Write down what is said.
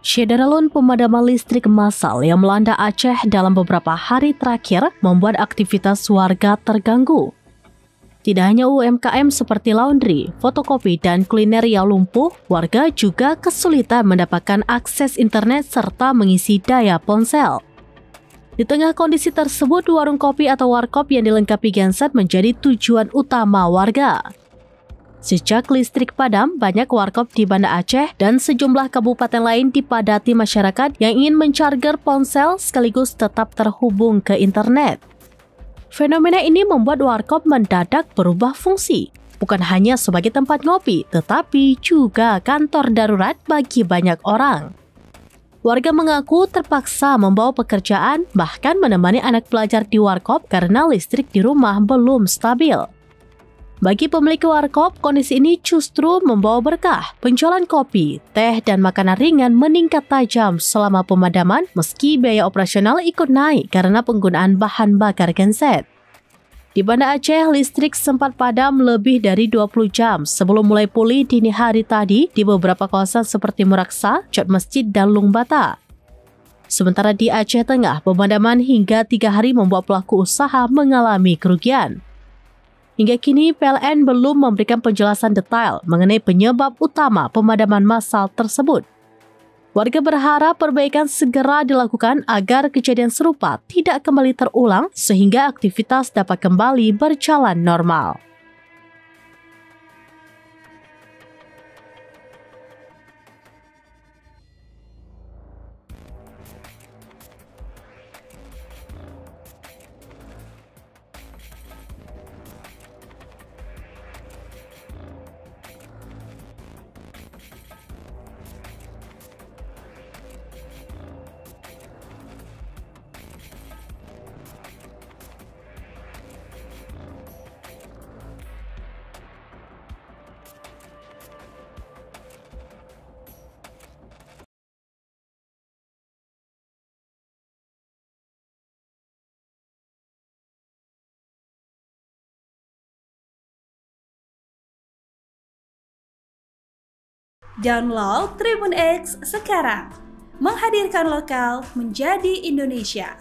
Syederalun pemadaman listrik massal yang melanda Aceh dalam beberapa hari terakhir membuat aktivitas warga terganggu. Tidak hanya UMKM seperti laundry, fotokopi, dan kuliner yang lumpuh, warga juga kesulitan mendapatkan akses internet serta mengisi daya ponsel. Di tengah kondisi tersebut, warung kopi atau warkop yang dilengkapi genset menjadi tujuan utama warga. Sejak listrik padam, banyak warkop di Banda Aceh dan sejumlah kabupaten lain dipadati masyarakat yang ingin mencarger ponsel sekaligus tetap terhubung ke internet. Fenomena ini membuat warkop mendadak berubah fungsi, bukan hanya sebagai tempat ngopi, tetapi juga kantor darurat bagi banyak orang. Warga mengaku terpaksa membawa pekerjaan, bahkan menemani anak belajar di warkop karena listrik di rumah belum stabil. Bagi pemilik warkop, kondisi ini justru membawa berkah. Penjualan kopi, teh, dan makanan ringan meningkat tajam selama pemadaman meski biaya operasional ikut naik karena penggunaan bahan bakar genset. Di Banda Aceh, listrik sempat padam lebih dari 20 jam sebelum mulai pulih dini hari tadi di beberapa kawasan seperti Muraksa, Cot Masjid, dan Lungbata. Sementara di Aceh Tengah, pemadaman hingga 3 hari membuat pelaku usaha mengalami kerugian. Hingga kini, PLN belum memberikan penjelasan detail mengenai penyebab utama pemadaman massal tersebut. Warga berharap perbaikan segera dilakukan agar kejadian serupa tidak kembali terulang sehingga aktivitas dapat kembali berjalan normal. Download Tribun X sekarang, menghadirkan lokal menjadi Indonesia.